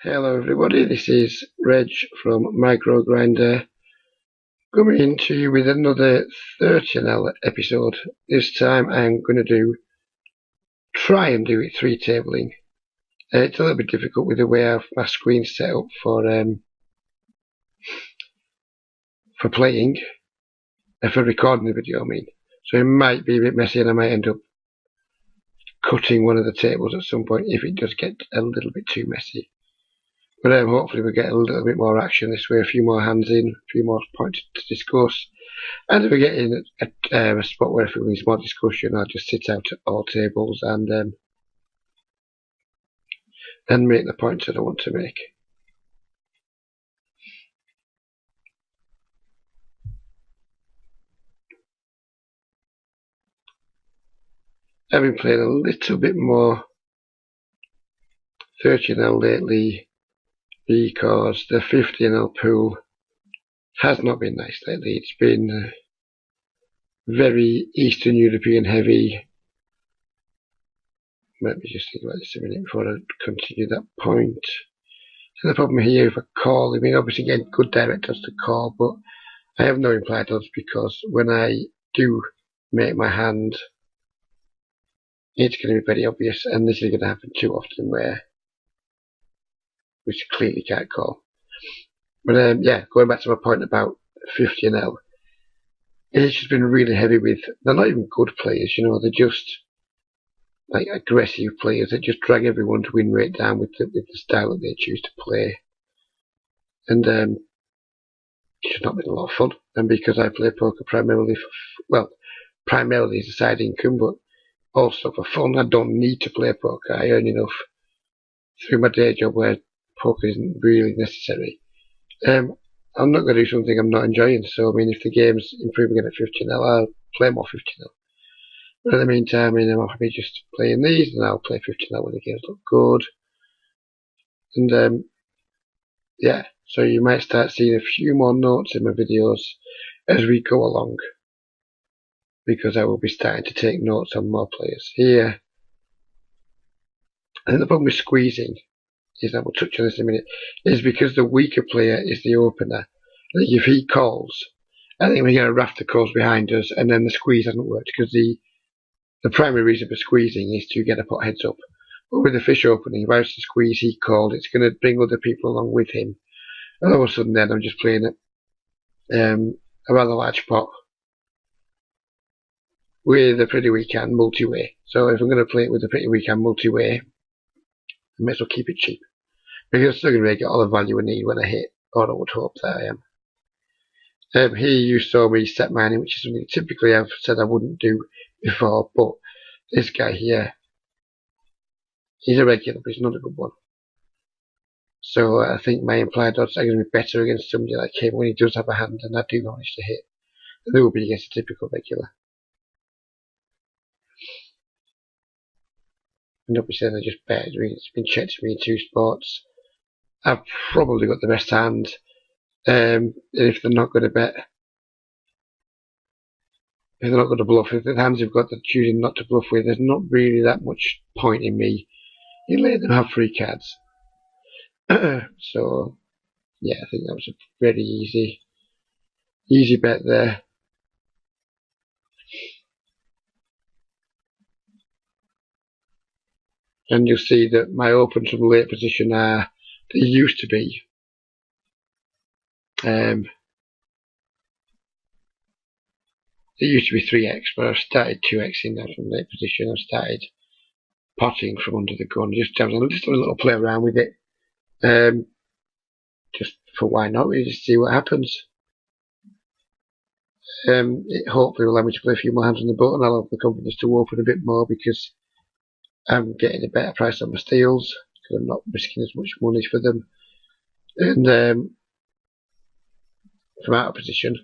Hello everybody, this is Reg from Micro Grinder coming to you with another 13L episode. This time I'm going to try and do it 3-tabling. It's a little bit difficult with the way my screen's set up for playing, for recording the video I mean. So it might be a bit messy and I might end up cutting one of the tables at some point if it does get a little bit too messy. But hopefully we'll get a little bit more action this way, a few more hands in, a few more points to discuss. And if we get in a spot where if it needs more discussion, I'll just sit out at all tables and make the points that I want to make. I've been playing a little bit more 13L lately because the 15L pool has not been nice lately. It's been very Eastern European heavy. Let me just think about this a minute before I continue that point. And the problem here, if I call, I mean obviously get good direct odds to call, but I have no implied odds because when I do make my hand, it's going to be very obvious, and this is going to happen too often where we clearly can't call. But yeah, going back to my point about 15L, it's just been really heavy with, they're not even good players, you know, they're just like aggressive players that just drag everyone's win rate down with the style that they choose to play. And it's just not been a lot of fun. And because I play poker primarily primarily as a side income, but also for fun, I don't need to play poker. I earn enough through my day job where poker isn't really necessary. I'm not going to do something I'm not enjoying. So, I mean, if the game's improving at 15L, I'll play more 15L. But in the meantime, I mean, I'm happy just playing these, and I'll play 15L when the games look good. And yeah, so you might start seeing a few more notes in my videos as we go along, because I will be starting to take notes on more players here. And the problem with squeezing is, I will touch on this in a minute, is because the weaker player is the opener. I think if he calls, I think we're going to raft the calls behind us, and then the squeeze hasn't worked, because the primary reason for squeezing is to get a pot heads up. But with the fish opening, if I was to squeeze, he called, it's going to bring other people along with him. And all of a sudden then I'm just playing a rather large pot with a pretty weak hand multi-way. So if I'm going to play it with a pretty weak hand multi-way, I may as well keep it cheap, because I'm still going to get all the value I need when I hit, or I would hope that I am. Here you saw me set mining, which is something typically I've said I wouldn't do before, but this guy here, he's a regular, but he's not a good one. So I think my implied odds are going to be better against somebody like him when he does have a hand and I do manage to hit than they will be against a typical regular. And obviously I just bet. I mean, it's been checked to me in 2 spots. I've probably got the best hand. And if they're not going to bet, if they're not going to bluff, if the hands you've got they're choosing not to bluff with, there's not really that much point in me in letting them have free cards. So yeah, I think that was a very easy bet there. And you'll see that my opens from late position are, they used to be it used to be 3x, but I've started 2xing now from late position. I've started potting from under the gun, just having a little play around with it, just for why not, really, just see what happens. It hopefully will allow me to play a few more hands on the button. I'll have the confidence to open a bit more because I'm getting a better price on my steals, because I'm not risking as much money for them. And from out of position,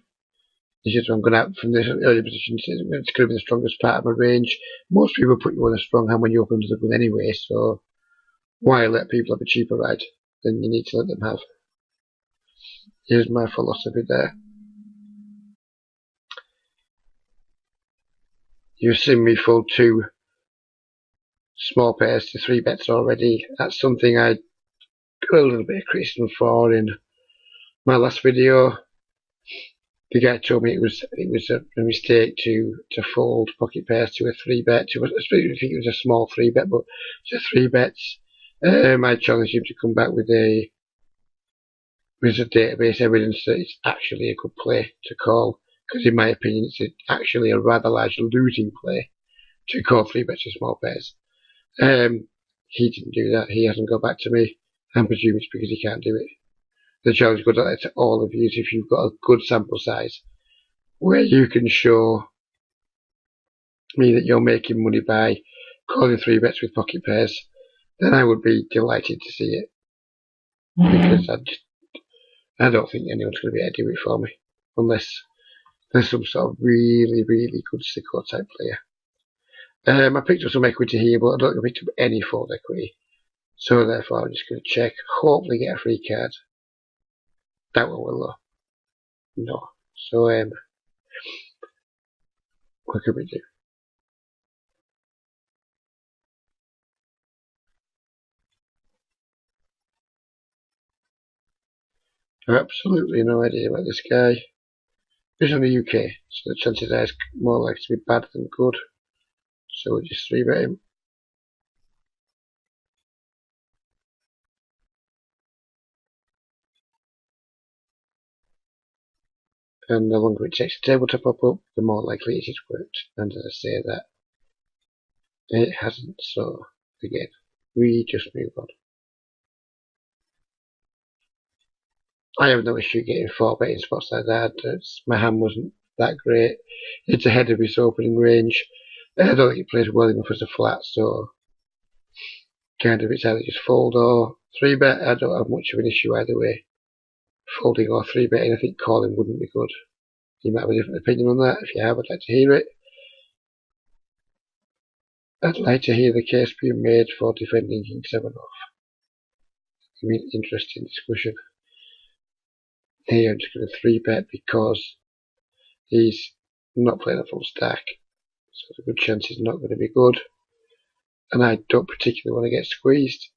this is I'm going out from this early position. It's going to be the strongest part of my range. Most people put you on a strong hand when you open to the gun anyway, so why let people have a cheaper ride than you need to let them have? Here's my philosophy there. You've seen me fold 2 small pairs to 3 bets already. That's something I got a little bit of criticism for in my last video. The guy told me it was a mistake to fold pocket pairs to a 3-bet. I think it was a small 3-bet, but it's a 3-bets. I challenged him to come back with a database evidence that it's actually a good play to call, because in my opinion it's actually a rather large losing play to call 3-bets to small pairs. He didn't do that. He hasn't got back to me. I presume it's because he can't do it. The challenge goes out there to all of you. If you've got a good sample size where you can show me that you're making money by calling 3-bets with pocket pairs, then I would be delighted to see it. Because I don't think anyone's going to be able to do it for me unless there's some sort of really, really good sicko type player. I picked up some equity here, but I don't think I picked up any fold equity. So therefore I'm just going to check, hopefully get a free card. That one will though. No. So what can we do? I have absolutely no idea about this guy. He's in the UK, so the chances are it's more likely to be bad than good. So we'll just 3-bet him. And the longer it takes the table to pop up, the more likely it is worked. And as I say that, it hasn't, so again, we just move on. I have no issue getting 4-betting spots like that. My hand wasn't that great. It's ahead of his opening range. I don't think it plays well enough as a flat, so kind of it's either just fold or 3-bet. I don't have much of an issue either way. Folding or 3-betting, I think calling wouldn't be good. You might have a different opinion on that. If you have, I'd like to hear it. I'd like to hear the case being made for defending King 7 off. I mean, interesting discussion. Here I'm just going to 3-bet because he's not playing a full stack, so there's a good chance he's not going to be good. And I don't particularly want to get squeezed.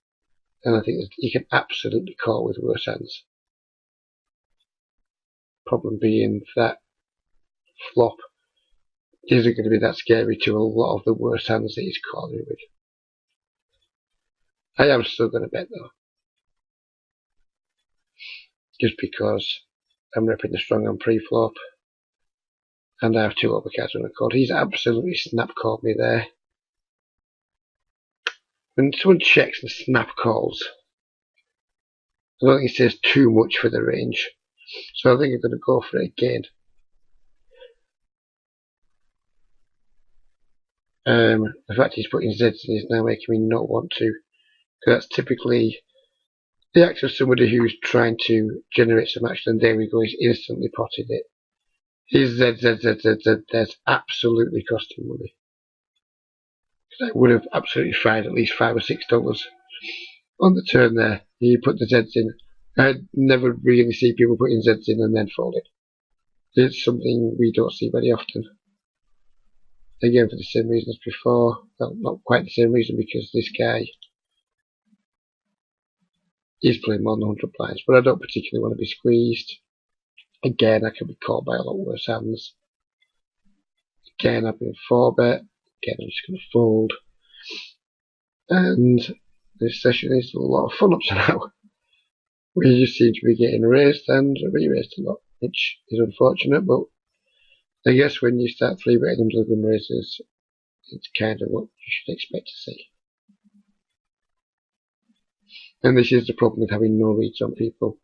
And I think that he can absolutely call with worse hands. Problem being that flop isn't going to be that scary to a lot of the worst hands that he's calling with. I am still going to bet though. Just because I'm repping the strong on pre-flop. And I have 2 overcards on the card. He's absolutely snap called me there. When someone checks and snap calls, I don't think it says too much for the range. So I think I'm going to go for it again. The fact he's putting Zs in is now making me not want to. Because that's typically the act of somebody who's trying to generate some action, and there we go, he's instantly potted it. His Z, that's absolutely costing money. I would have absolutely fired at least $5 or $6 on the turn there. He put the Zs in. I never really see people putting Zs in and then folding. It's something we don't see very often. Again, for the same reason as before. Well, not quite the same reason, because this guy is playing more than 100 blinds, but I don't particularly want to be squeezed. Again, I can be caught by a lot worse hands. Again, I've been 4-bet. Again, I'm just going to fold. And this session is a lot of fun up to now. We just seem to be getting raised and re-raised a lot, which is unfortunate, but I guess when you start 3-betting under the gun raises, it's kind of what you should expect to see. And this is the problem with having no reads on people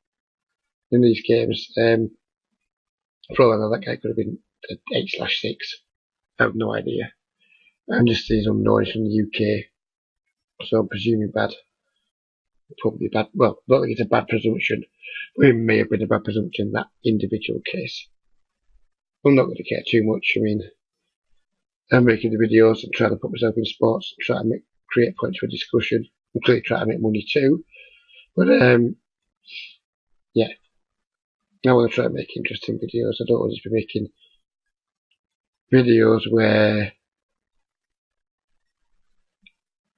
in these games. For all I know, that guy could have been 8/6. I have no idea. I'm just these unknowns from the UK, so I'm presuming bad. Probably bad. Well, I don't think it's a bad presumption, but it may have been a bad presumption in that individual case. I'm not going to care too much. I mean, I'm making the videos and trying to put myself in sports, and try to create points for discussion, and clearly try to make money too. But yeah, I want to try and make interesting videos. I don't want to just be making videos where,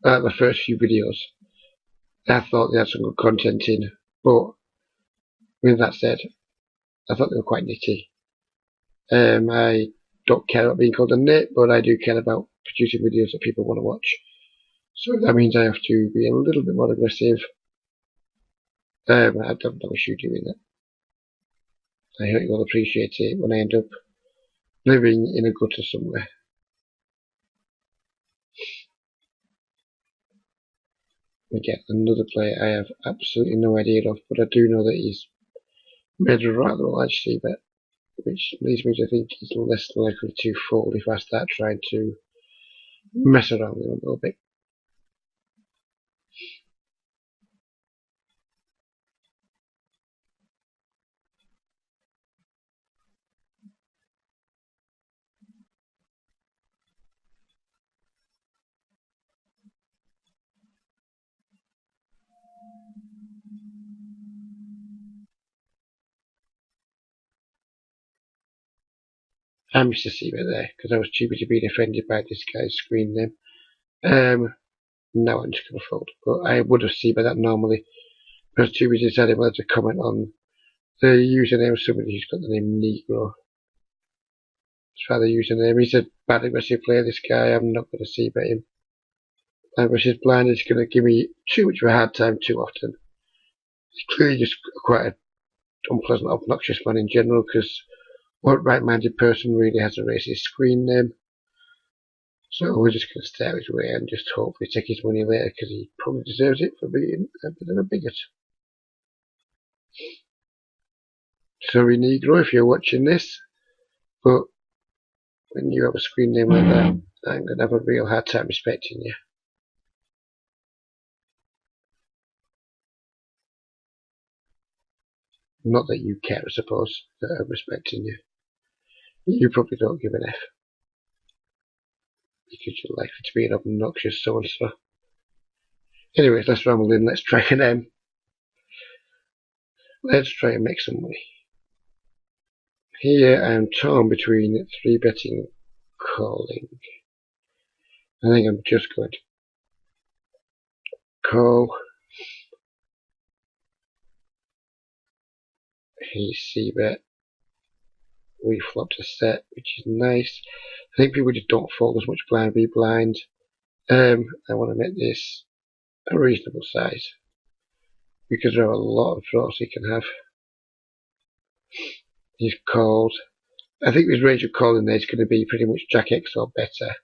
like the first few videos, I thought they had some good content in, but with that said, I thought they were quite nitty. I don't care about being called a nit, but I do care about producing videos that people want to watch. So that means I have to be a little bit more aggressive. I don't know issue doing that. I hope you will appreciate it when I end up living in a gutter somewhere. Again, another player I have absolutely no idea of, but I do know that he's made a rather large c-bet, which leads me to think he's less likely to fold if I start trying to mess around with him a little bit. I missed a c-bet there because I was too busy being offended by this guy's screen name. Now I'm just going to fold, but I would have c-bet that normally. I was too busy deciding whether to comment on the username of somebody who's got the name Negro. Try the username. He's a bad aggressive player, this guy. I'm not going to c-bet him. Versus blind is going to give me too much of a hard time too often. He's clearly just quite an unpleasant, obnoxious man in general, because what right-minded person really has a racist screen name? So we're just going to stay out his way and just hopefully take his money later, because he probably deserves it for being a bit of a bigot. Sorry, Negro, if you're watching this, but when you have a screen name like that, I'm going to have a real hard time respecting you. Not that you care, I suppose, that I'm respecting you. You probably don't give an F. Because you're likely to be an obnoxious so-and-so. Anyways, let's ramble in, let's try an M. Let's try and make some money. Here I am torn between 3-betting calling. I think I'm just going to call. He's c-bet. We flopped a set, which is nice. I think people just don't fold as much blind v blind. I want to make this a reasonable size because there are a lot of draws he can have. He's called. I think his range of calling there is going to be pretty much Jack X or better.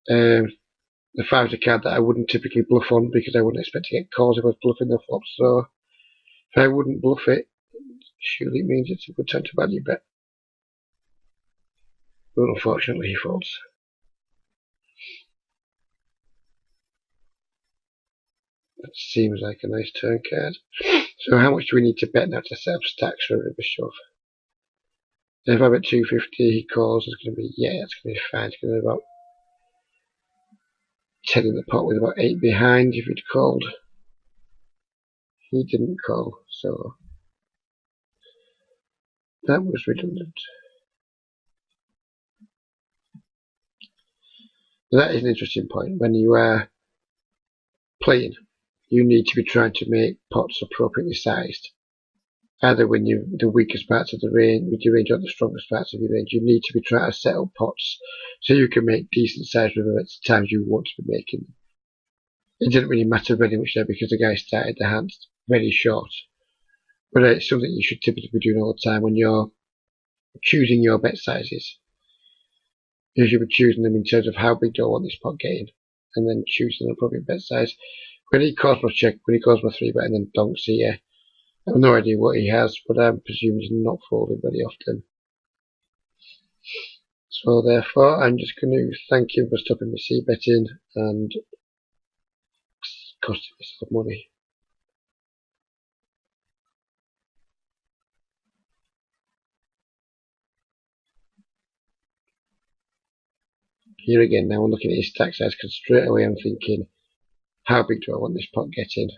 The 5 is a card that I wouldn't typically bluff on because I wouldn't expect to get calls if I was bluffing the flop. So if I wouldn't bluff it, surely it means it's a good time to value bet. But unfortunately he folds. That seems like a nice turn card. So how much do we need to bet now to set up stacks for a river shove? If I bet 250, he calls. It's going to be, yeah, it's going to be fine. It's going to be about 10 in the pot with about 8 behind if he'd called. He didn't call, so that was redundant. That is an interesting point. When you are playing, you need to be trying to make pots appropriately sized. Either when you're the weakest parts of the range, with your range, or the strongest parts of your range, you need to be trying to set up pots so you can make decent sized river bets at times you want to be making them. It didn't really matter very much there because the guy started the hand very short. But it's something you should typically be doing all the time when you're choosing your bet sizes. You should be choosing them in terms of how big do I want this pot getting, and then choosing an appropriate bet size. When he calls my check, when he calls my 3-bet and then donks here, I have no idea what he has, but I'm presuming he's not folding very often. So therefore, I'm just going to thank him for stopping me c-betting and costing myself money. Here again, now I'm looking at his stack size because straight away I'm thinking, how big do I want this pot getting?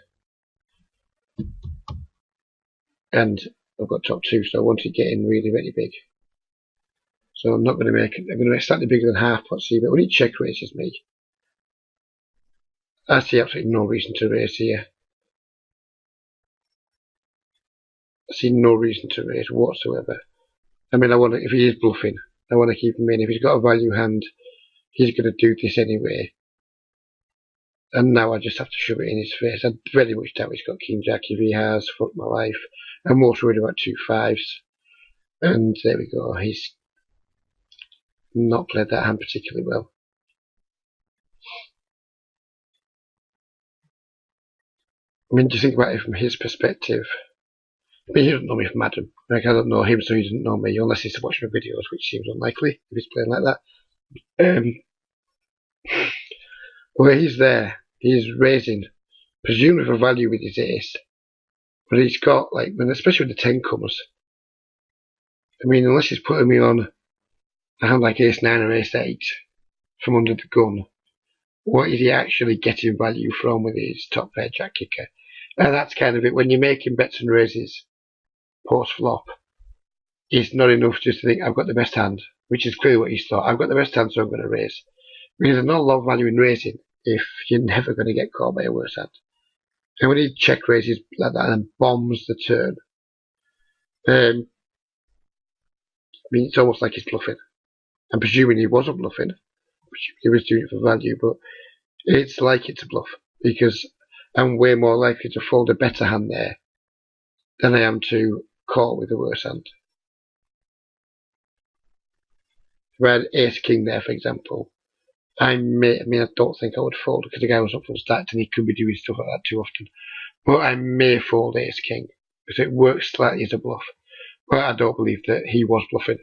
And I've got top 2, so I want it getting really, really big. So I'm not going to make it, I'm going to make it slightly bigger than half pot c, but when he check raises me, I see absolutely no reason to raise here. I see no reason to raise whatsoever. I mean, if he is bluffing, I want to keep him in. If he's got a value hand, he's going to do this anyway. And now I just have to shove it in his face. I very much doubt he's got King Jack. If he has, fuck my life. I'm most worried about 2 5s. And there we go. He's not played that hand particularly well. I mean, do you think about it from his perspective? I mean, he doesn't know me from Adam. Like, I don't know him, so he doesn't know me, unless he's watching my videos, which seems unlikely if he's playing like that. Well, he's there. He's raising, presumably for value with his ace. But he's got, like, especially with the 10 comers. I mean, unless he's putting me on a hand like ace 9 or ace 8 from under the gun, what is he actually getting value from with his top pair jack kicker? And that's kind of it. When you're making bets and raises post flop, it's not enough just to think I've got the best hand, which is clearly what he's thought. I've got the best hand, so I'm going to raise. Because there's not a lot of value in raising if you're never going to get caught by a worse hand. And when he check raises like that and bombs the turn, I mean, it's almost like he's bluffing. I'm presuming he wasn't bluffing. He was doing it for value, but it's like it's a bluff because I'm way more likely to fold a better hand there than I am to call with a worse hand. If I had ace king there, for example, I don't think I would fold because the guy was up full stacked and he could be doing stuff like that too often. But I may fold ace king because it works slightly as a bluff. But I don't believe that he was bluffing.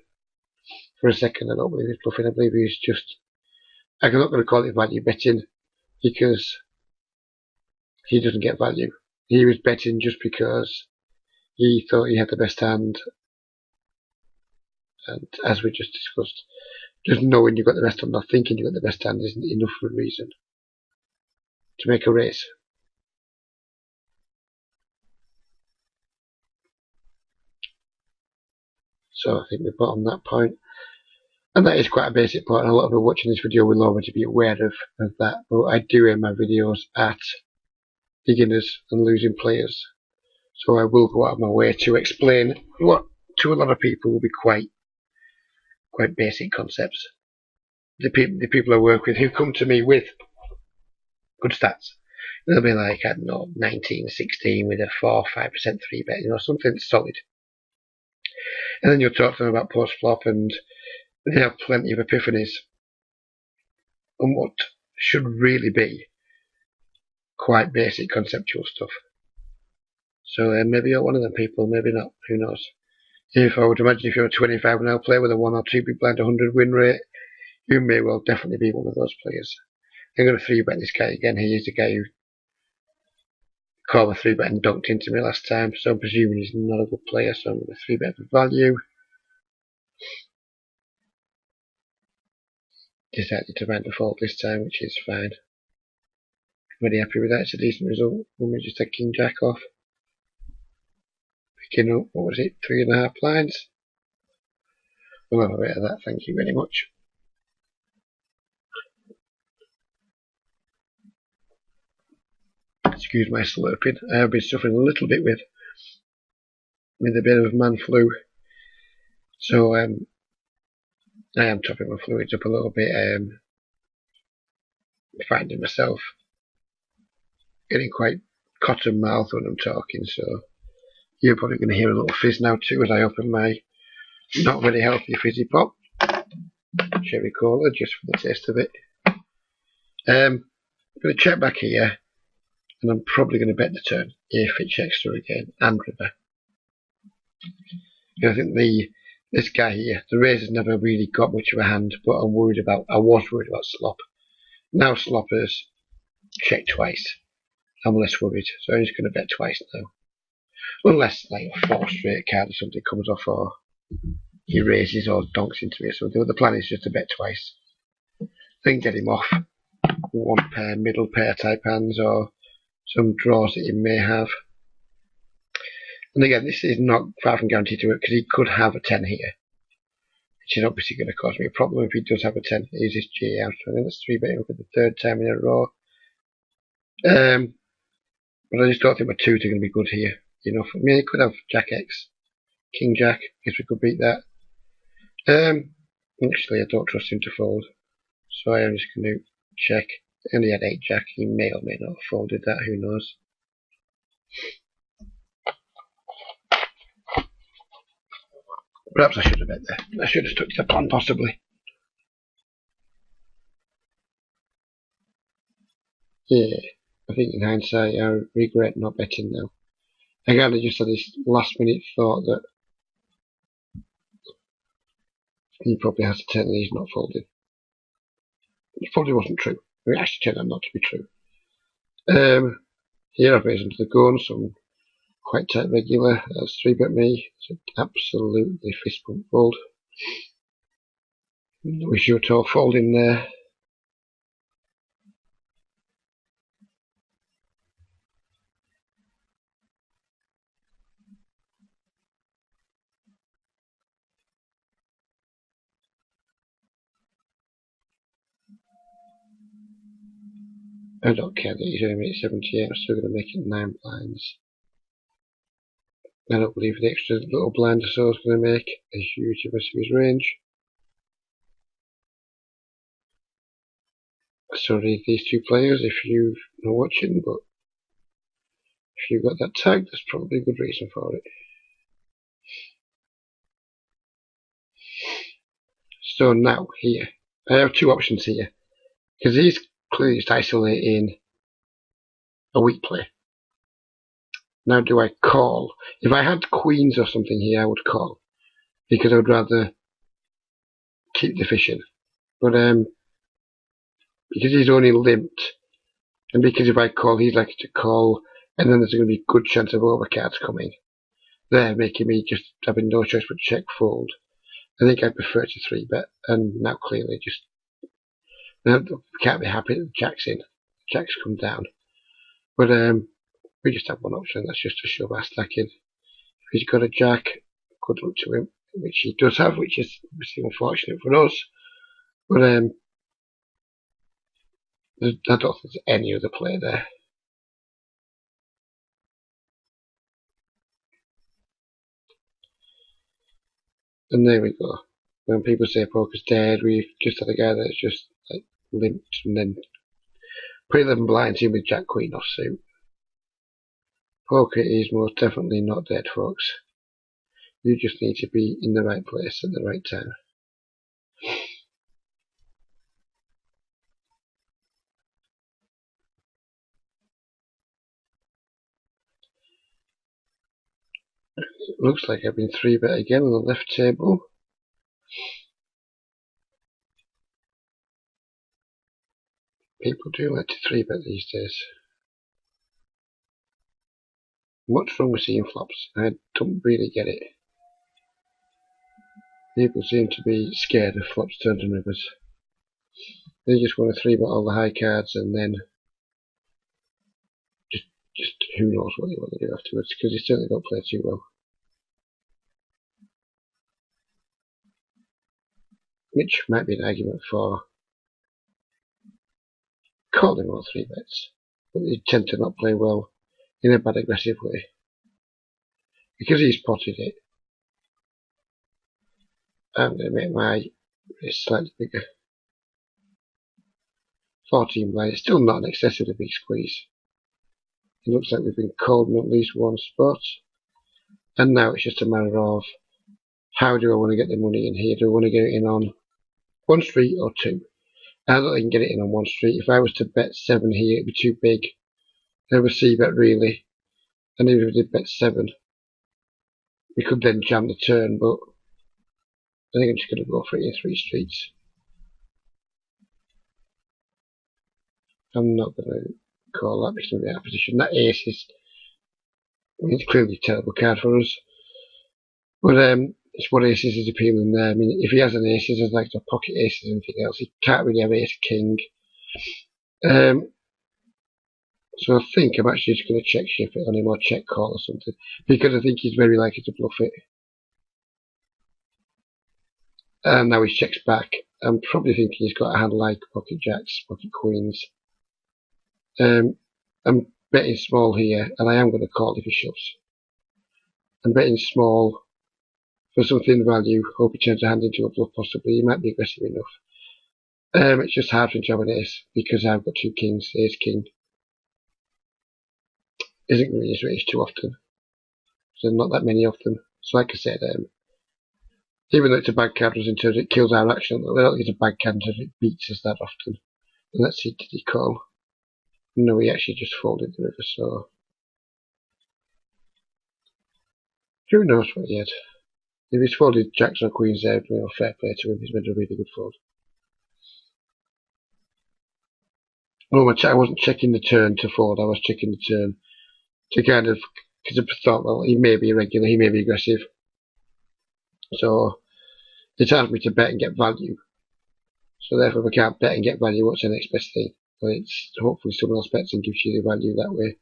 For a second, I don't believe he's bluffing. I believe he's just. I'm not going to call it value betting because he doesn't get value. He was betting just because he thought he had the best hand. And as we just discussed, just knowing you've got the best hand or thinking you've got the best hand isn't enough of a reason to make a race. So I think we've got on that point. And that is quite a basic point, and a lot of people watching this video will already be aware of that. But I do aim my videos at beginners and losing players. So I will go out of my way to explain what to a lot of people will be quite basic concepts. The people I work with who come to me with good stats, they'll be like, I don't know, 19, 16 with a 4-5% 3-bet, something solid. And then you'll talk to them about post flop and they have plenty of epiphanies on what should really be quite basic conceptual stuff. So maybe you're one of them people, maybe not, who knows. If I would imagine if you're a 25 and I'll play with a 1 or 2 big blind 100 win rate, you may well definitely be one of those players. I'm going to 3-bet this guy again. He is the guy who called a 3-bet and dunked into me last time, so I'm presuming he's not a good player, so I'm going to 3-bet for value. Decided to find default this time, which is fine. Very happy with that. It's a decent result. We may just take King Jack off. Picking up, what was it, 3.5 blinds? We'll have a bit of that, thank you very much. Excuse my slurping. I have been suffering a little bit with a bit of man flu. So I am topping my fluids up a little bit. Finding myself getting quite cotton mouth when I'm talking, so you're probably going to hear a little fizz now too as I open my not very healthy fizzy pop. Cherry cola, just for the taste of it. I'm going to check back here, and I'm probably going to bet the turn if it checks through again, and river. I think this guy here, the raise has never really got much of a hand, but I was worried about slop. Now slop has checked twice. I'm less worried, so I'm just going to bet twice now. Unless like a 4 straight card or something comes off, or he raises or donks into me or something. But the plan is just to bet twice. Then get him off 1 pair, middle pair type hands, or some draws that he may have. And again, this is not far from guaranteed to work because he could have a 10 here, which is obviously going to cause me a problem if he does have a 10. Here's his G out. So I think that's 3-betting for the 3rd time in a row. But I just don't think my twos are going to be good here. You know, I mean, he could have Jack X, King Jack. Guess we could beat that. Actually, I don't trust him to fold, so I am just going to check. He only had 8 Jack. He may or may not have folded that. Who knows? Perhaps I should have bet there. I should have stuck to the plan, possibly. Yeah, I think in hindsight, I regret not betting now. I kind of just had this last minute thought that he probably has to turn and he's not folding. It probably wasn't true. It actually turned out not to be true. Here I've raised into the gun, so I'm quite tight regular. That's 3-bet me. It's an absolutely fist bump fold. No issue at all folding there. I don't care that he's only made 78, I'm still going to make it 9 blinds. I don't believe the extra little blind or so is going to make a huge difference to his range. Sorry, these two players, if you're not watching, but if you've got that tag, there's probably a good reason for it. So now, here, I have 2 options here, because he's clearly just isolating a weak play. Now do I call? If I had queens or something here, I would call, because I would rather keep the fish in. But because he's only limped, and because if I call, he's likely to call, and then there's going to be a good chance of overcards coming. They're making me just having no choice but check fold. I think I prefer to 3-bet, and now clearly just can't be happy that the Jack's in. Jack's come down. But we just have one option, that's just to shove our stack in. If he's got a Jack, good luck to him, which he does have, which is obviously unfortunate for us. But I don't think there's any other play there. And there we go. When people say poker's dead, we've just had a guy that's just like limped and then put 11 blinds in with Jack Queen off suit. Poker is most definitely not dead, folks. You just need to be in the right place at the right time. It looks like I've been 3-bet again on the left table. People do like to 3-bet these days. What's wrong with seeing flops? I don't really get it. People seem to be scared of flops turned and rivers. They just want to 3-bet all the high cards and then just who knows what they want to do afterwards, because they certainly don't play too well. Which might be an argument for calling all 3-bets, but they tend to not play well in a bad aggressive way. Because he's potted it, I'm going to make my wrist slightly bigger. 14 blind, it's still not an excessively big squeeze. It looks like we've been called in at least one spot. And now it's just a matter of how do I want to get the money in here? Do I want to get it in on 1 street or 2? I don't think I can get it in on 1 street. If I was to bet 7 here, it'd be too big. I would c-bet really. And even if we did bet 7, we could then jam the turn, but I think I'm just going to go for it in 3 streets. I'm not going to call that because I'm in that position. That ace is, I mean, it's clearly a terrible card for us. But it's what aces is appealing there. I mean, if he has an aces, I'd like to pocket aces and anything else. He can't really have ace king. So I think I'm actually just going to check shift it on him or check call or something, because I think he's very likely to bluff it. And now he checks back. I'm probably thinking he's got a hand like pocket jacks, pocket queens. I'm betting small here, and I am going to call if he shoves. I'm betting small for something value. Hope he turns a hand into a bluff possibly. He might be aggressive enough. It's just hard to job an ace because I've got 2 kings. Ace king isn't going to use raise too often. So not that many of them. So like I said, even though it's a bad card in terms it kills our action, I don't think it's a bad card in terms it beats us that often. And let's see, did he call? No, he actually just folded the river, so who knows what he had. If he's folded jacks or queens there, fair play to him, he's made a really good fold. Oh, I wasn't checking the turn to fold, I was checking the turn to kind of, because I thought, well, he may be irregular, he may be aggressive. So it tells me to bet and get value. So therefore, if I can't bet and get value, what's the next best thing? Well, it's hopefully someone else bets and gives you the value that way.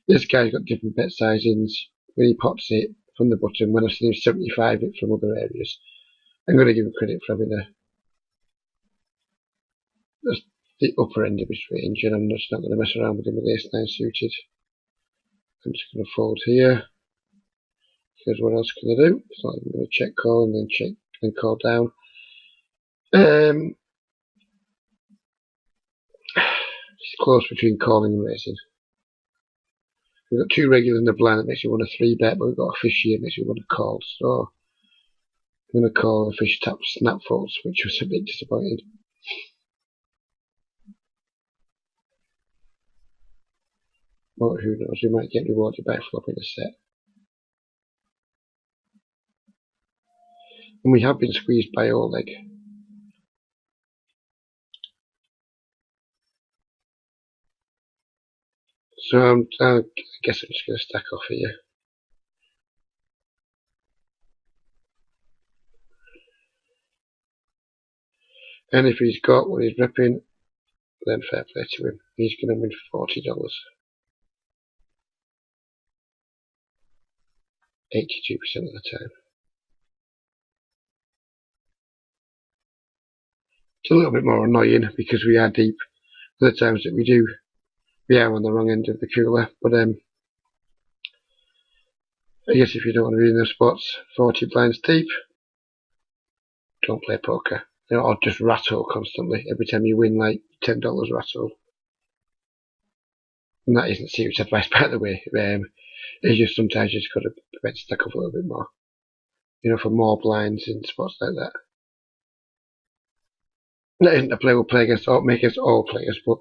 This guy's got different bet sizings. When he pots it from the bottom, when I've seen him 75 it from other areas, I'm going to give him credit for having the upper end of his range, and I'm just not going to mess around with him with ace-9 suited. I'm just going to fold here, because what else can I do? So I'm going to check call and then check and call down. It's close between calling and raising. We've got 2 regulars in the blind that makes you want a 3-bet, but we've got a fish here that makes you want to call. So I'm going to call a fish tap snap folds, which was a bit disappointing. Well, who knows, we might get rewarded by flopping a set. And we have been squeezed by Oleg. So I guess I'm just going to stack off here. And if he's got what he's repping, then fair play to him. He's going to win $40. 82% of the time. It's a little bit more annoying because we are deep. For the times that we are on the wrong end of the cooler. But I guess if you don't want to be in those spots, 40 blinds deep, don't play poker. Or just rattle constantly. Every time you win like $10 rattle. And that isn't serious advice, by the way. It's just sometimes you just got to stack up a little bit more. For more blinds in spots like that. That isn't a play we'll play against all players, but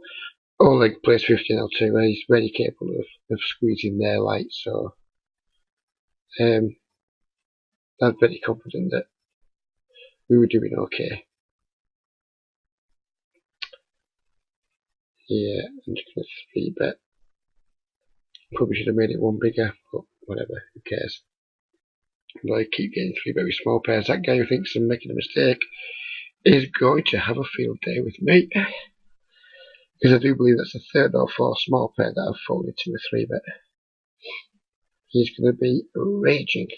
Oleg plays 15L2 where he's very capable of squeezing their light, so I'm very confident that we were doing okay. Yeah, I'm just going to 3-bet. Probably should have made it one bigger, but whatever, who cares. But I keep getting 3-bet with small pairs. That guy who thinks I'm making a mistake is going to have a field day with me. Because I do believe that's the 3rd or 4th small pair that I've folded to a 3-bet. He's going to be raging.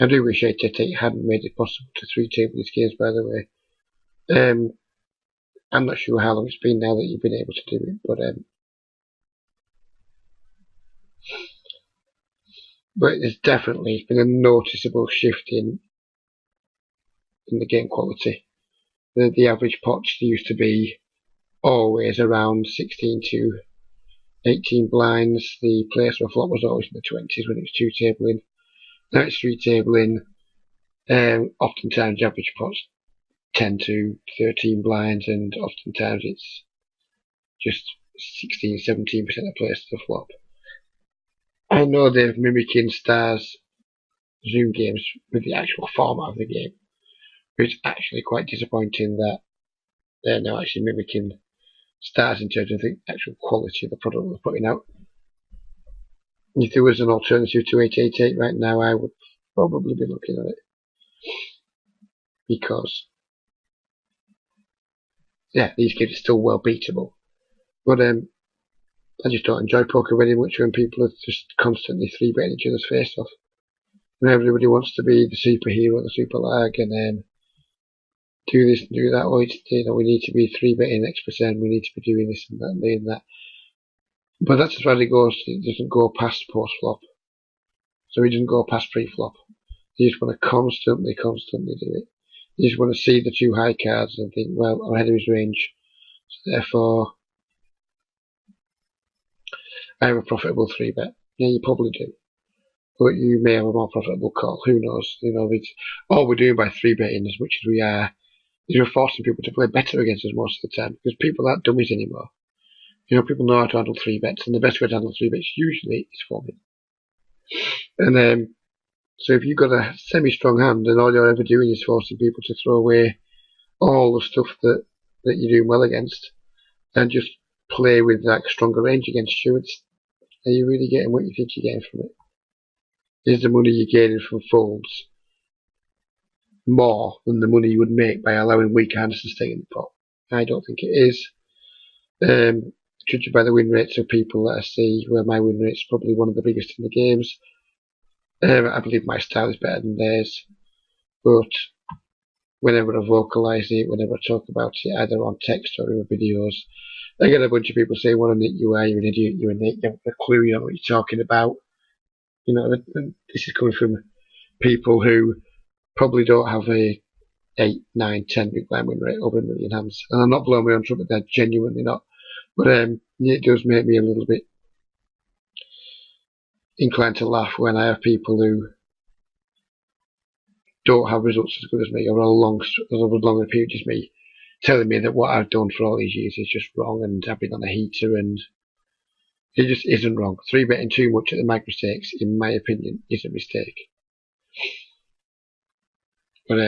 I do wish ATT hadn't made it possible to 3-table these games, by the way. I'm not sure how long it's been now that you've been able to do it, but there's definitely been a noticeable shift in the game quality. The average pots used to be always around 16 to 18 blinds. The place where flop was always in the 20s when it was 2-tabling. Now it's 3-tabling. Oftentimes the average pots 10 to 13 blinds, and oftentimes it's just 16-17% of players to flop. I know they're mimicking Stars Zoom games with the actual format of the game, but it's actually quite disappointing that they're now actually mimicking Stars in terms of the actual quality of the product they're putting out. If there was an alternative to 888 right now, I would probably be looking at it. Because, yeah, these kids are still well beatable. But I just don't enjoy poker very much when people are just constantly 3-betting each other's face off. And everybody wants to be the superhero, the super lag, and do this and do that. Oh, it's, we need to be 3-betting X%, we need to be doing this and that and doing that. But that's as far as it goes. It doesn't go past post flop. So it doesn't go past pre-flop. You just want to constantly do it. You just want to see the 2 high cards and think, well, I'm ahead of his range. So therefore, I have a profitable 3-bet. Yeah, you probably do. But you may have a more profitable call. Who knows? All we're doing by 3-betting as much as we are is we're forcing people to play better against us most of the time because people aren't dummies anymore. People know how to handle 3-bets, and the best way to handle 3-bets usually is 4-bet. And so if you've got a semi-strong hand and all you're ever doing is forcing people to throw away all the stuff that you're doing well against and just play with like stronger range against you, are you really getting what you think you're getting from it? Is the money you're gaining from folds more than the money you would make by allowing weak hands to stay in the pot? I don't think it is. Judging by the win rates of people that I see, where my win rate's probably one of the biggest in the games, I believe my style is better than theirs. But whenever I vocalise it, whenever I talk about it, either on text or in videos, I get a bunch of people saying, what an idiot you are, you're an idiot, you're an idiot, you haven't a clue, you know what you're talking about. And this is coming from people who probably don't have a 8, 9, 10 big blind win rate over 1 million hands. And I'm not blowing my own trumpet, they're genuinely not. But it does make me a little bit inclined to laugh when I have people who don't have results as good as me or as long a period as me, telling me that what I've done for all these years is just wrong and I've been on a heater, and it just isn't wrong. 3-betting too much at the micro stakes, in my opinion, is a mistake. But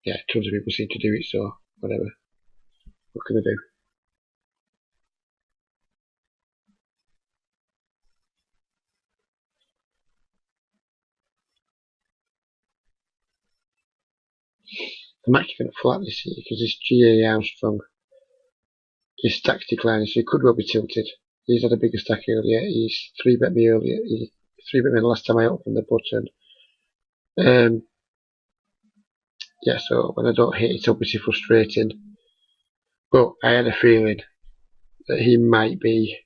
yeah, tons of people seem to do it, so whatever. What can I do? I'm actually going to flat this here because this G.A. Armstrong, his stack's declining, so he could well be tilted. He's had a bigger stack earlier. He's 3-bet me earlier. He 3-bet me the last time I opened the button. Yeah, so when I don't hit, it's obviously frustrating. But I had a feeling that he might be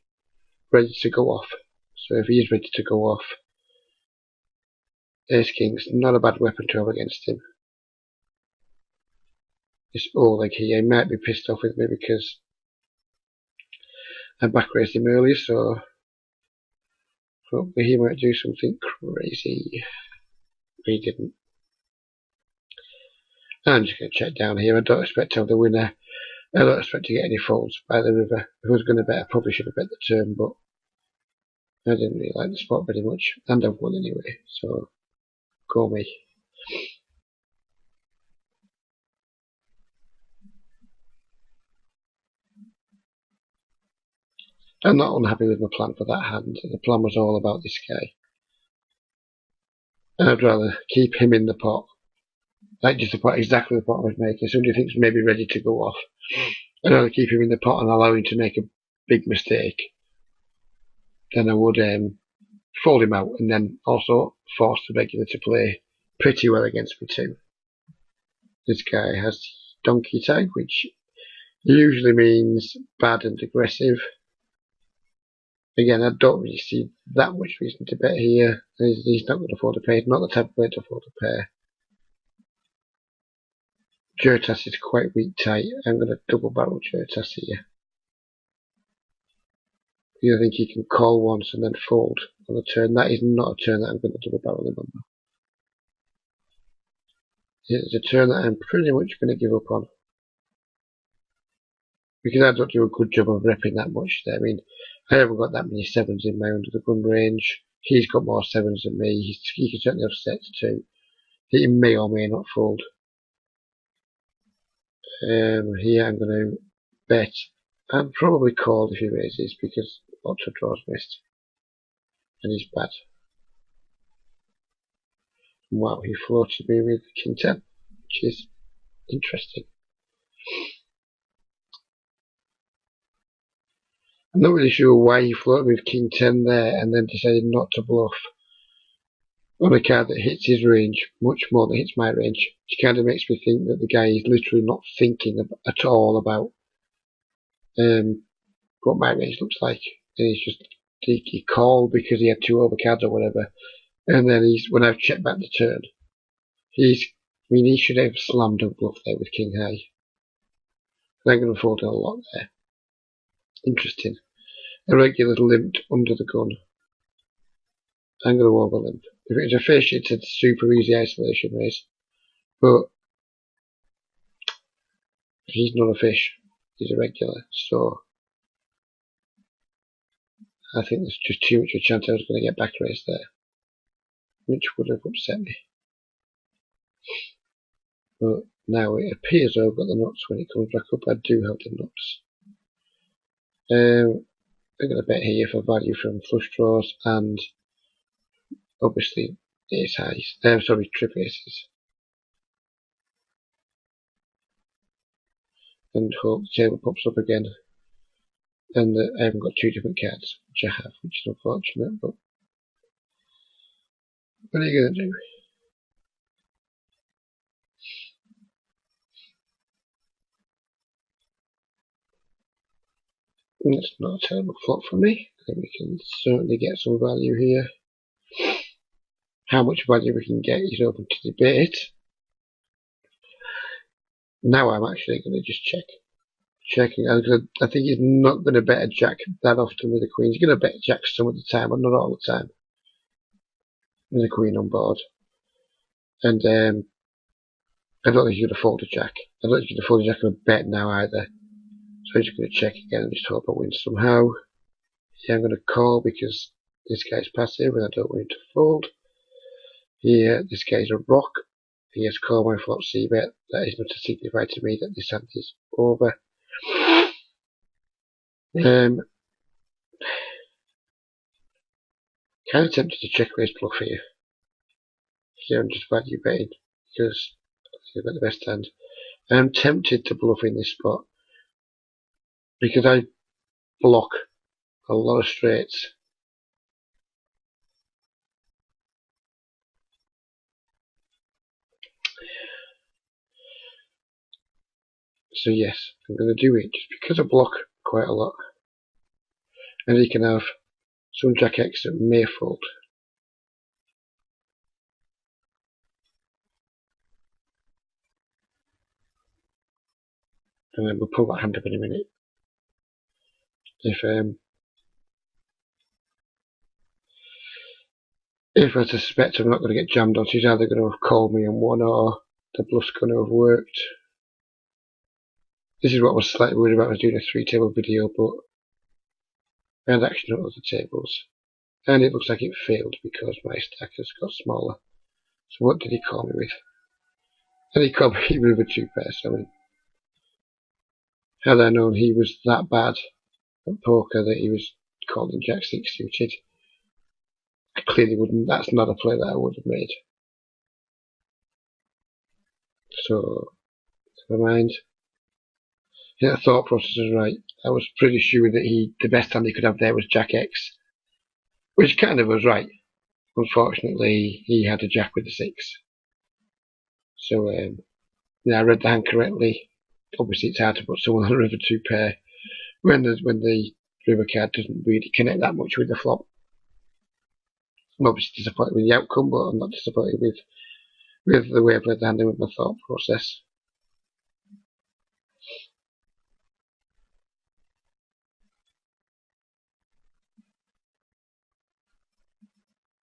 ready to go off. So if he is ready to go off, Ace King's not a bad weapon to have against him. This Oleg here, he might be pissed off with me because I back raised him earlier, so hopefully he might do something crazy. He didn't. I'm just going to check down here. I don't expect to have the winner. I don't expect to get any folds by the river. If I was going to bet, I probably should have bet the turn, but I didn't really like the spot very much, and I've won anyway, so go me. I'm not unhappy with my plan for that hand. The plan was all about this guy. I'd rather keep him in the pot. Like just the pot, exactly the pot I was making. Somebody thinks maybe ready to go off. I'd rather keep him in the pot and allow him to make a big mistake than I would fold him out and then also force the regular to play pretty well against me too. This guy has donkey tag, which usually means bad and aggressive. Again, I don't really see that much reason to bet here. He's not going to afford to pay. He's not the type of player to afford to pay. Jurtas is quite weak tight. I'm going to double barrel Jurtas here. You think he can call once and then fold on a turn? That is not a turn that I'm going to double barrel him on. It's a turn that I'm pretty much going to give up on. Because I don't do a good job of repping that much there. I mean, I haven't got that many sevens in my under the gun range. He's got more sevens than me. He can certainly have sets too. He may or may not fold. Here I'm going to bet and probably call if he raises because lots of draws missed. and he's bad. Wow, he floated me with king 10, which is interesting. I'm not really sure why he floated me with king 10 there and then decided not to bluff on a card that hits his range much more than hits my range, which kind of makes me think that the guy is literally not thinking at all about what my range looks like, and he's just he called because he had 2 overcards or whatever, and then when I've checked back the turn, he should have slammed a bluff there with king high. And I'm going to fold a lot there. Interesting. A regular limped under the gun. I'm going to over limp. If it was a fish, it's a super easy isolation raise, but he's not a fish. He's a regular, so I think there's just too much of a chance I was going to get back raised there, which would have upset me. But now it appears I've got the nuts. When it comes back up, I do have the nuts. I'm going to bet here for value from flush draws and obviously ace highs. Sorry, trip aces. And hope the table pops up again. And I haven't got 2 different cards, which I have, which is unfortunate, but what are you going to do? That's not a terrible flop for me. I think we can certainly get some value here. How much value we can get is open to debate. Now I'm actually going to just check. Checking. I think he's not going to bet a jack that often with the queen. He's going to bet jacks some of the time, but not all the time. With the queen on board. And I don't think he's going to fold a jack. I don't think he's going to fold a jack on a bet now either. So I'm just going to check again and just hope I win somehow. Yeah, I'm going to call because this guy's passive and I don't want him to fold. Here, this guy's a rock. He has called my flop c-bet. That is not to signify to me that this hand is over. Kind of tempted to check raise bluff here. Here I'm just value betting because I think I've got the best hand. I'm tempted to bluff in this spot because I block a lot of straights. So yes, I'm going to do it just because I block quite a lot. And he can have some jack X that may fold. And then we'll pull that hand up in a minute. If I suspect I'm not going to get jammed on, she's either going to have called me on one or the bluff's going to have worked. This is what I was slightly worried about when I was doing a 3-table video, but I had action on other tables. And it looks like it failed because my stack has got smaller. So what did he call me with? And he called me with a 2 pair, so I mean, had I known he was that bad at poker that he was calling Jack 6 suited, I clearly wouldn't. That's not a play that I would have made. So, never mind. Yeah, the thought process was right. I was pretty sure that the best hand he could have there was Jack X, which kind of was right. Unfortunately, he had a Jack with a 6. So, yeah, I read the hand correctly. Obviously, it's hard to put someone on a river 2 pair when the river card doesn't really connect that much with the flop. I'm obviously disappointed with the outcome, but I'm not disappointed with the way I played the hand and with my thought process.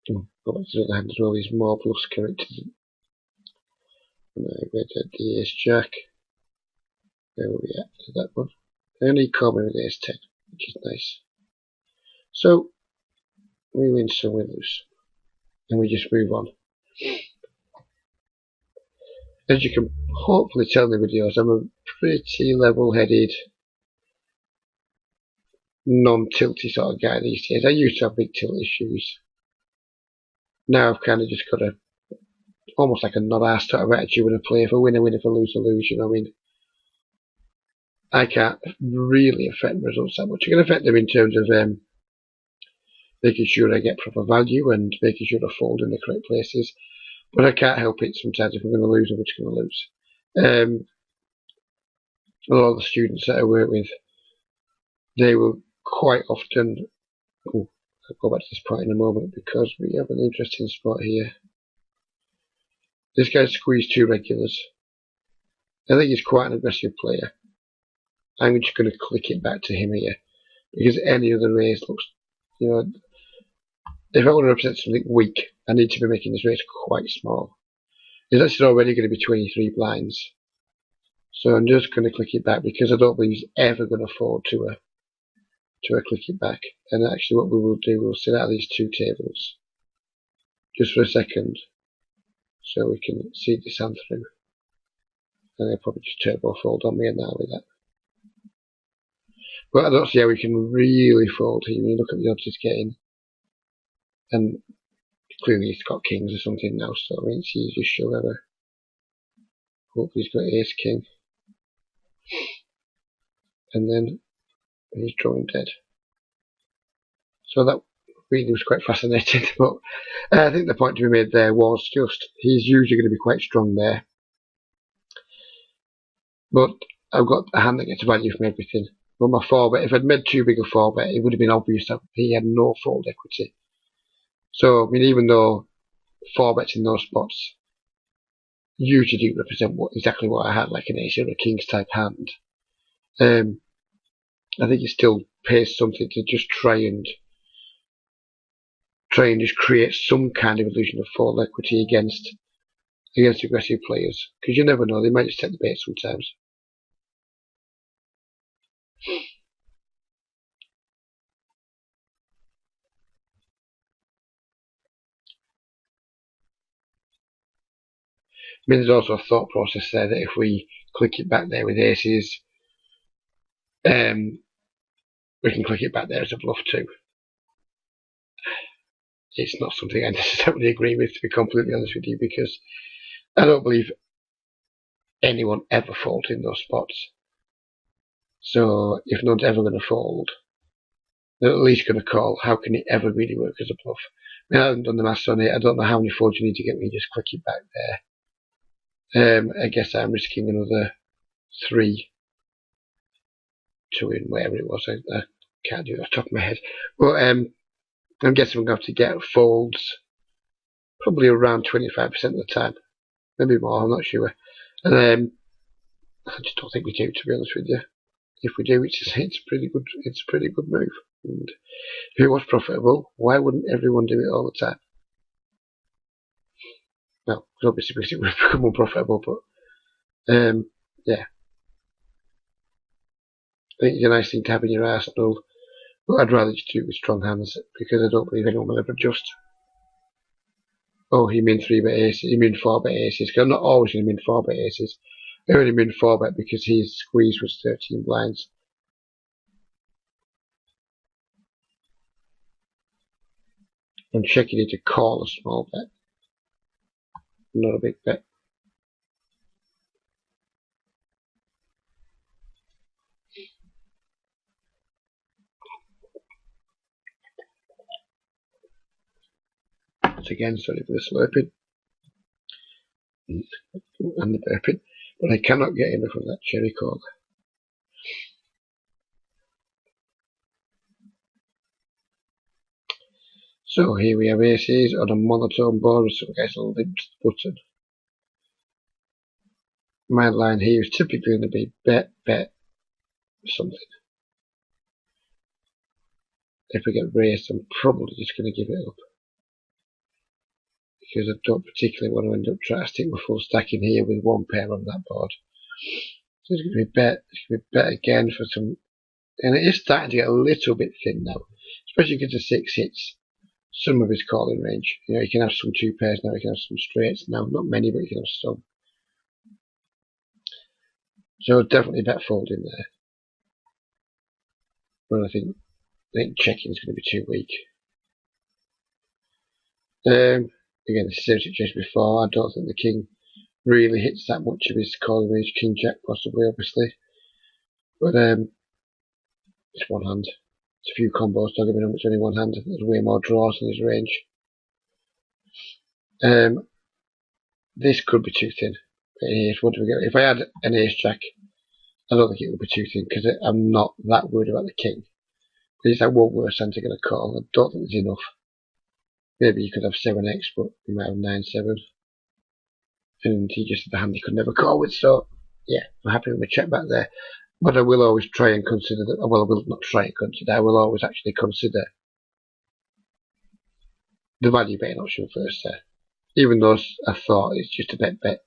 Go back to the other hand as well, these more bluffs characters. And I read the ace jack. There we are, to that one. And he called me with ace 10, which is nice. So, we win some, we lose. And we just move on. As you can hopefully tell in the videos, I'm a pretty level-headed, non-tilty sort of guy these days. I used to have big tilt issues. now I've kind of just got a almost like a not-ass sort of attitude when I play. If I win, I win. If I lose, I lose. You know what I mean? I can't really affect the results that much. I can affect them in terms of making sure I get proper value and making sure I fold in the correct places. But I can't help it sometimes. If I'm going to lose, I'm just going to lose. A lot of the students that I work with, they will quite often. Oh, I'll go back to this point in a moment because we have an interesting spot here. This guy's squeezed 2 regulars. I think he's quite an aggressive player. I'm just going to click it back to him here because any other raise looks, you know, if I want to represent something weak, I need to be making this raise quite small. It's actually already going to be 23 blinds. So I'm just going to click it back because I don't believe he's ever going to afford to a click it back. And actually what we will do, we'll sit out these 2 tables just for a second so we can see this hand through. And they'll probably just turbo fold on me and that'll be that. But I don't see how we can really fold here when you look at the odds he's getting. And clearly he's got kings or something now, so I mean it's easy to show ever. Hopefully he's got ace king. And then he's drawing dead. So that really was quite fascinating. But I think the point to be made there was just he's usually going to be quite strong there. But I've got a hand that gets value from everything. But my 4-bet, if I'd made too big a 4-bet, it would have been obvious that he had no fold equity. So, I mean, even though 4-bets in those spots usually do represent exactly what I had, like an ace or a king's type hand, I think it still pays something to just try and just create some kind of illusion of fold equity against aggressive players, because you never know, they might just take the bait sometimes. I mean, there's also a thought process there that if we click it back there with aces, we can click it back there as a bluff too. It's not something I necessarily agree with, to be completely honest with you, because I don't believe anyone ever folds in those spots. So if no one's ever going to fold, they're at least going to call. How can it ever really work as a bluff? I mean, I haven't done the maths on it. I don't know how many folds you need to get me just click it back there. I guess I'm risking another 3 to win, whatever it was. I can't do it off the top of my head. But I'm guessing we're going to have to get folds probably around 25% of the time. Maybe more, I'm not sure. And I just don't think we do, to be honest with you. If we do, it's a pretty good move. And if it was profitable, why wouldn't everyone do it all the time? Well, obviously because it would become unprofitable, but yeah. I think it's a nice thing to have in your arsenal, but I'd rather just do it with strong hands because I don't believe anyone will ever adjust. Oh, he min 3-bet aces, he min 4-bet aces, because I'm not always going to min 4-bet aces. I only min 4-bet because his squeeze was 13 blinds. I'm checking it to call a small bet, not a big bet. Once again, sorry for the slurping and the burping, but I cannot get enough of that cherry cola. So here we have aces on a monotone board, so I guess a limped button. My line here is typically going to be bet something. If we get raised, I'm probably just going to give it up, because I don't particularly want to end up trying to stick my full stack in here with 1 pair on that board. So it's going to be bet. It's going to be bet again for some, and it is starting to get a little bit thin now, especially because the 6 hits some of his calling range. You know, you can have some 2 pairs now, you can have some straights now, not many, but you can have some. So definitely bet fold in there. But I think checking is going to be too weak. again, it's the same situation before. I don't think the king really hits that much of his calling range. King Jack possibly, obviously, but it's one hand. It's a few combos. Don't get me wrong, it's only one hand. There's way more draws in his range. This could be too thin. What do we get? If I had an ace jack, I don't think it would be too thin because I'm not that worried about the king. But it's like one worse hand to get a call. I don't think there's enough. Maybe you could have 7x, but you might have 9-7. And he just had a hand he could never call with, so yeah, I'm happy with my check back there. But I will always try and consider that. Well, I will not try and consider. I will always actually consider the value betting option first there. Even though I thought it's just a bet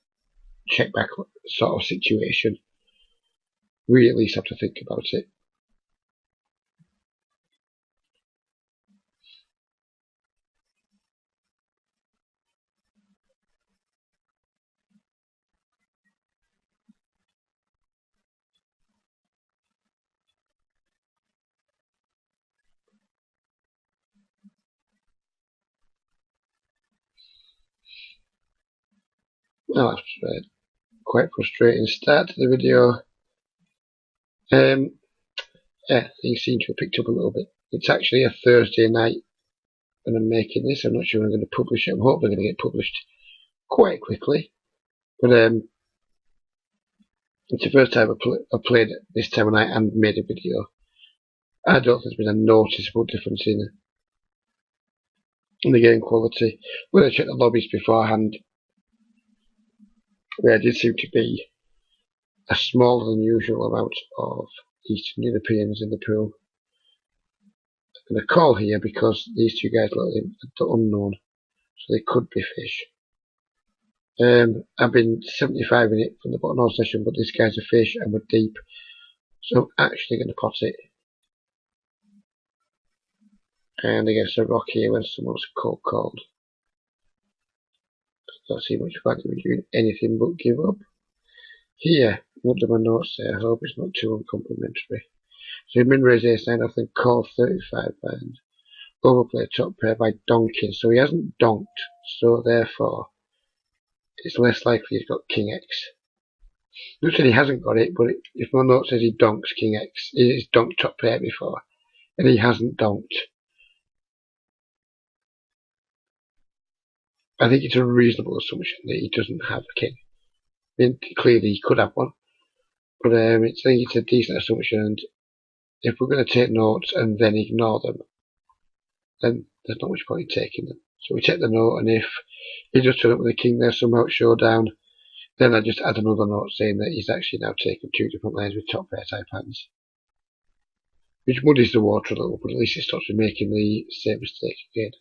check back sort of situation, we at least have to think about it. Well, that's quite frustrating start to the video. Yeah, things seem to have picked up a little bit. It's actually a Thursday night when I'm making this. I'm not sure when I'm going to publish it. I'm hoping going to get published quite quickly. But it's the first time I played it this time of night and made a video. I don't think there's been a noticeable difference in the game quality. When I checked the lobbies beforehand, there did seem to be a smaller than usual amount of Eastern Europeans in the pool. I'm going to call here because these two guys look like the unknown, so they could be fish. I've been 75 in it from the bottom of the session, but this guy's a fish and we're deep, so I'm actually going to pot it. And against a rock here when someone's cold called. I don't see much value in doing anything but give up. Here, what do my notes say? I hope it's not too uncomplimentary. So min raise ace 9 off, then call 35 and overplay top pair by donking. So he hasn't donked, so therefore it's less likely he's got king x. Looks like he hasn't got it, but if my note says he donks king x, he's donked top pair before, and he hasn't donked. I think it's a reasonable assumption that he doesn't have a king. I mean, clearly he could have one, but I think it's a decent assumption, and if we're going to take notes and then ignore them, then there's not much point in taking them. So we take the note, and if he just turned up with a king there somehow at showdown, then I just add another note saying that he's actually now taken two different lanes with top pair type hands. Which muddies the water a little, but at least it stops me making the same mistake again.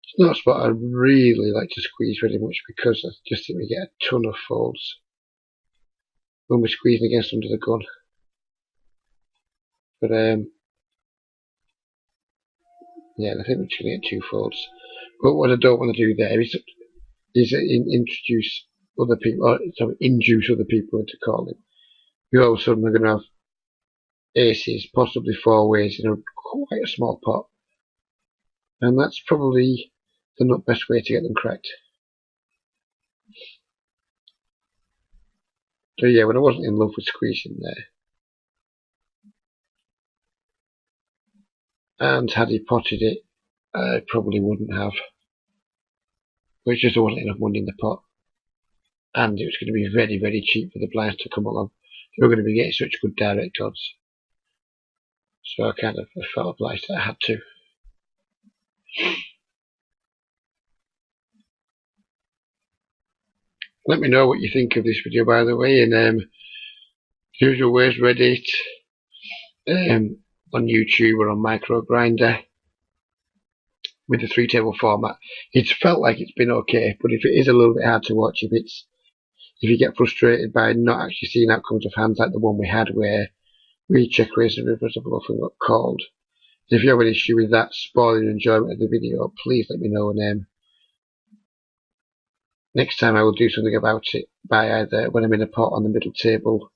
It's not a spot I really like to squeeze very much because I just think we get a ton of folds when we're squeezing against under the gun. But yeah, I think we're just going to get two folds. But what I don't want to do there is introduce other people, or sorry, induce other people into calling. You all of a sudden are going to have aces, possibly four ways in quite a small pot. And that's probably the not best way to get them correct. So yeah, when I wasn't in love with squeezing there. And had he potted it, I probably wouldn't have. But it's just there wasn't enough money in the pot. And it was going to be very, very cheap for the blinds to come along. They were going to be getting such good direct odds. So I kind of felt obliged that I had to. Let me know what you think of this video, by the way, and usual ways, Reddit, on YouTube or on Micro Grinder with the 3 table format. It's felt like it's been okay, but if it is a little bit hard to watch, if you get frustrated by not actually seeing outcomes of hands like the one we had where we check raise the rivers of bluff and got called, if you have an issue with that spoiling enjoyment of the video, please let me know, and next time I will do something about it by either when I'm in a pot on the middle table,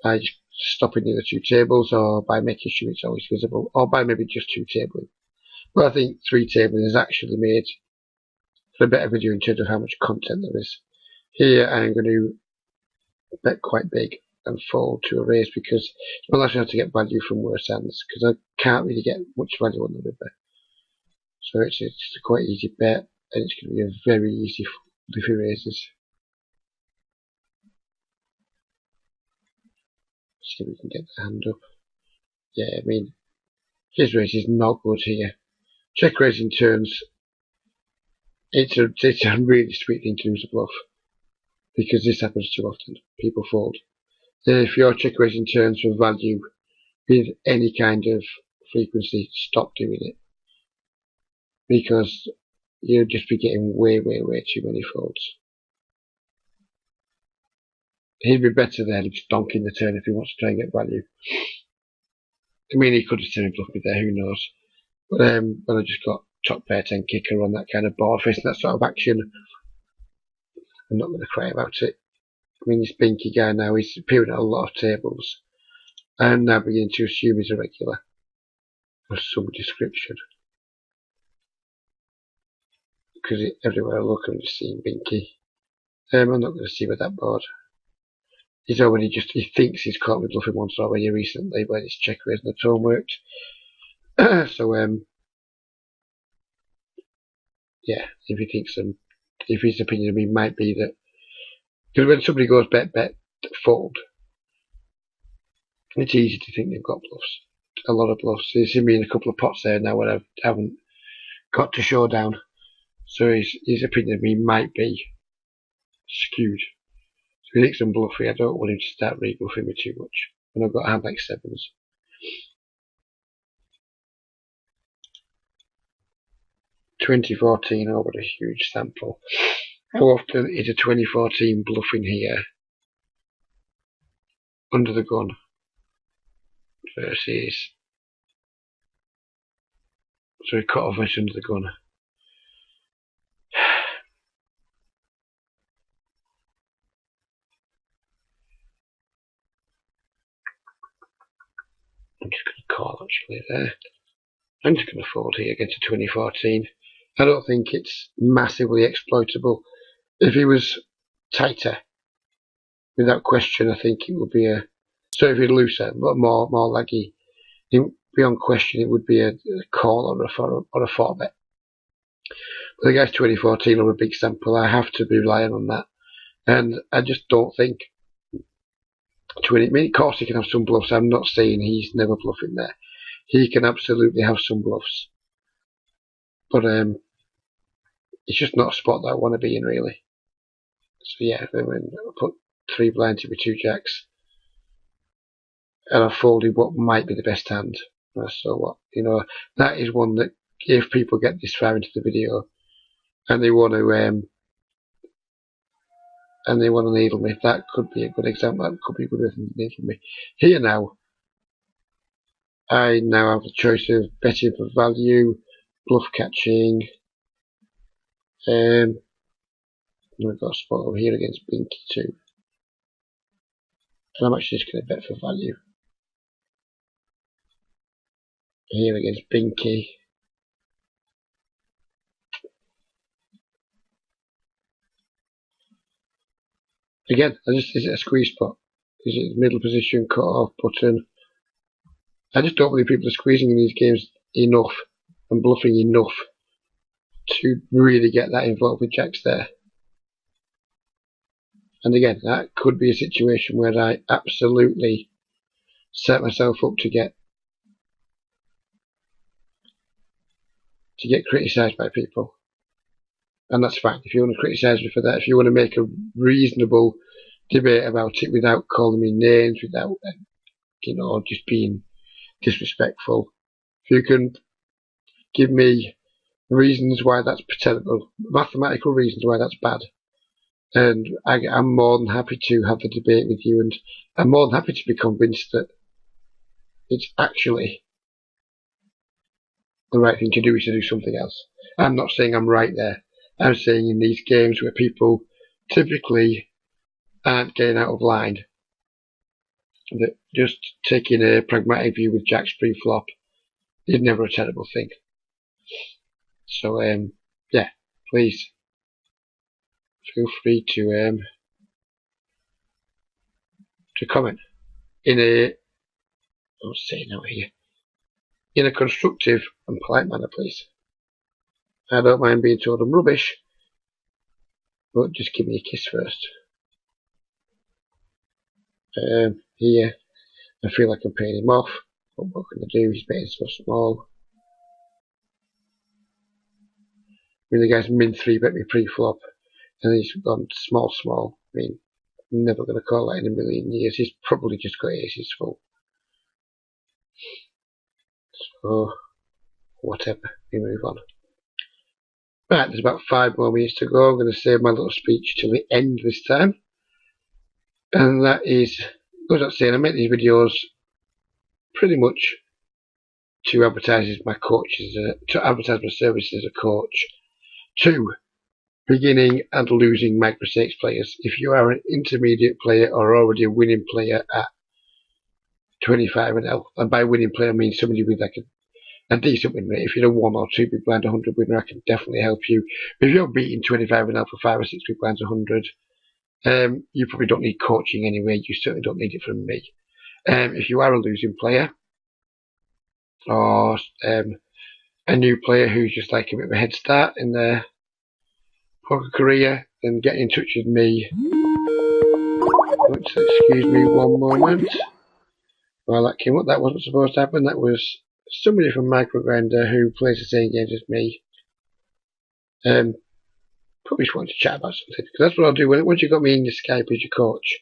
by just stopping the other two tables, or by making sure it's always visible, or by maybe just two tabling. But I think three tabling is actually made for a better video in terms of how much content there is. Here I'm going to bet quite big and fold to a raise because I'm not sure how to get value from worse hands, because I can't really get much value on the river. So it's a quite easy bet, and it's going to be a very easy if he raises. See if we can get the hand up. Yeah, I mean, his raise is not good here. Check raising turns. It's a really sweet thing to use a bluff, because this happens too often. People fold. If you're check raising turns for value with any kind of frequency, stop doing it, because you'll just be getting way too many folds. He'd be better there just donking the turn if he wants to try and get value. I mean, he could have semi-bluffed me there, who knows. But when I just got top pair 10 kicker on that kind of board, facing that sort of action, I'm not going to cry about it. I mean, this Binky guy now, he's appearing at a lot of tables. I'm now beginning to assume he's a regular of some description. Because everywhere I look, I'm just seeing Binky. I'm not going to see with that board. He's already he thinks he's caught me bluffing once already recently when his check raise and the tone worked. So, yeah, if he thinks if his opinion of me might be that, because when somebody goes bet, fold, it's easy to think they've got bluffs. A lot of bluffs. You see me in a couple of pots there now where I haven't got to showdown. So his opinion of me might be skewed. So if he thinks I'm bluffy, I don't want him to start re-bluffing me too much when I've got a hand like sevens. $2014, oh, what a huge sample. How often is a 2014 bluffing here under the gun versus, sorry, cut off versus under the gun? I'm just going to call actually there. I'm just going to fold here against a 2014. I don't think it's massively exploitable. If he was tighter, without question, I think it would be a, so if he's looser, but more laggy, beyond question, it would be a call or a 4-bet. But the guy's 2014 on a big sample, I have to be relying on that. And I just don't think 20, I mean, of course he can have some bluffs. I'm not saying he's never bluffing there. He can absolutely have some bluffs. But it's just not a spot that I want to be in, really. So yeah, I mean, I put 3 blinds with 2 jacks. And I folded what might be the best hand. So what, you know, that is one that if people get this far into the video and they want to needle me, that could be a good example. That could be a good reason to needle me. Here now, I now have the choice of betting for value, bluff catching. I've got a spot over here against Binky too. And I'm actually just going to bet for value. Here against Binky. Again, is it a squeeze spot? Is it middle position, cut off button? I just don't believe people are squeezing in these games enough and bluffing enough to really get that involved with jacks there. And again, that could be a situation where I absolutely set myself up to get criticised by people. And that's fine. If you want to criticise me for that, if you want to make a reasonable debate about it without calling me names, without, you know, just being disrespectful, if you can give me reasons why that's potential, mathematical reasons why that's bad, and I'm more than happy to have the debate with you, and I'm more than happy to be convinced that it's actually the right thing to do is to do something else. I'm not saying I'm right there. I'm saying in these games where people typically aren't getting out of line, that just taking a pragmatic view with jacks pre-flop is never a terrible thing. So yeah, please feel free to comment in a, I'll say now here, in a constructive and polite manner, please. I don't mind being told I'm rubbish, but just give me a kiss first. Here, I feel like I'm paying him off. What can I do? He's betting so small. I mean, the guy's min 3-bet me pre-flop, and he's gone small. I mean, I'm never going to call that in a million years. He's probably just got aces full. So, whatever. We move on. Right, there's about 5 more minutes to go. I'm going to save my little speech till the end this time. And that is, goes without saying, I make these videos pretty much to advertise my coaches, to advertise my services as a coach to beginning and losing micro stakes players. If you are an intermediate player or already a winning player at 25 and L, and by winning player I mean somebody with like a decent win rate. If you're a 1 or 2 big blind 100 winner, I can definitely help you. But if you're beating 25 and L for 5 or 6 big blinds 100, you probably don't need coaching anyway. You certainly don't need it from me. If you are a losing player or a new player who's just like a bit of a head start in their poker career, then get in touch with me. Excuse me one moment. Well, that came up. That wasn't supposed to happen. That was somebody from Microgrinder who plays the same games as me. Probably just wanted to chat about something, because that's what I'll do. Once you've got me in your Skype as your coach,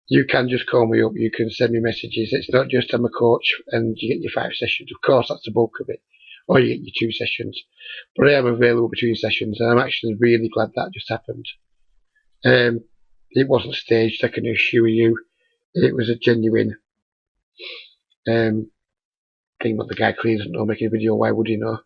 you can just call me up. You can send me messages. It's not just I'm a coach and you get your 5 sessions. Of course, that's the bulk of it. Or you get your 2 sessions. But I am available between sessions, and I'm actually really glad that just happened. It wasn't staged, I can assure you. It was a genuine thing. But the guy clearly doesn't know making a video. Why would he know?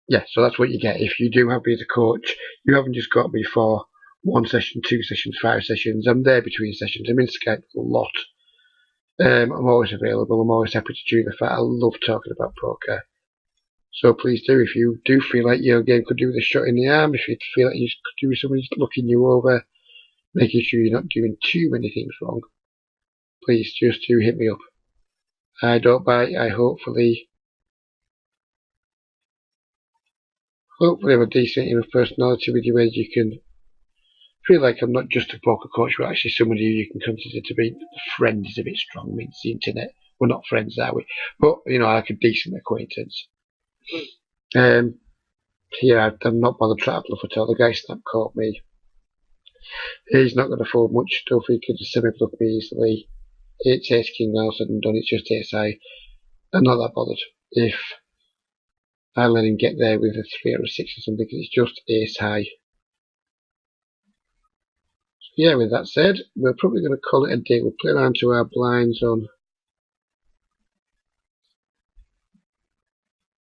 Yeah, so that's what you get. If you do have me as a coach, you haven't just got me for 1 session, 2 sessions, 5 sessions. I'm there between sessions. I'm in Skype a lot. I'm always available. I'm always happy to chew the fat. I love talking about poker. So please do, if you do feel like your game could do with a shot in the arm, if you feel like you could do with somebody looking you over, making sure you're not doing too many things wrong, please just do hit me up. I don't bite. I hopefully have a decent enough personality with you where you can feel like I'm not just a poker coach, but actually somebody who you can consider to be a friend. Is a bit strong. I mean, it's the internet. We're not friends, are we? But, you know, like a decent acquaintance. Yeah, I'm not bothered trying to bluff at all. The guy snap caught me. He's not going to fold much stuff. He can just semi-bluff me easily. It's ace king now, said and done. It's just ace high. I'm not that bothered if I let him get there with a 3 or a 6 or something, because it's just ace high. So yeah, with that said, we're probably going to call it a day. We'll play around to our blinds on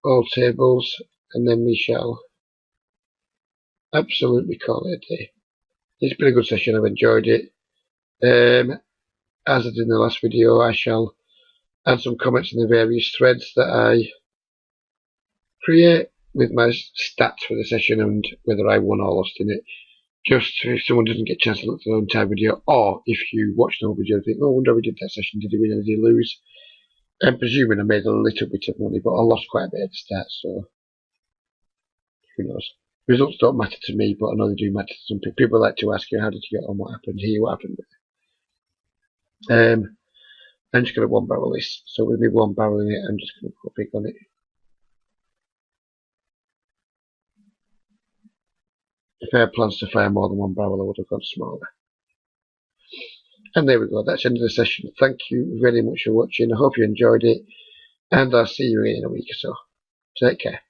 all tables, and then we shall absolutely call it a day. It's been a good session. I've enjoyed it. As I did in the last video, I shall add some comments in the various threads that I create with my stats for the session and whether I won or lost in it. Just if someone doesn't get a chance to look at the entire video, or if you watch the whole video and think, oh, I wonder how we did that session, did he win or did he lose? I'm presuming I made a little bit of money, but I lost quite a bit at the start, so who knows. Results don't matter to me, but I know they do matter to some people. People like to ask you, how did you get on, what happened here, what happened there? I'm just going to 1-barrel this. So with me 1-barreling it, I'm just going to put big on it. If I had plans to fire more than 1 barrel, I would have gone smaller. And there we go. That's the end of the session. Thank you very much for watching. I hope you enjoyed it. And I'll see you in a week or so. Take care.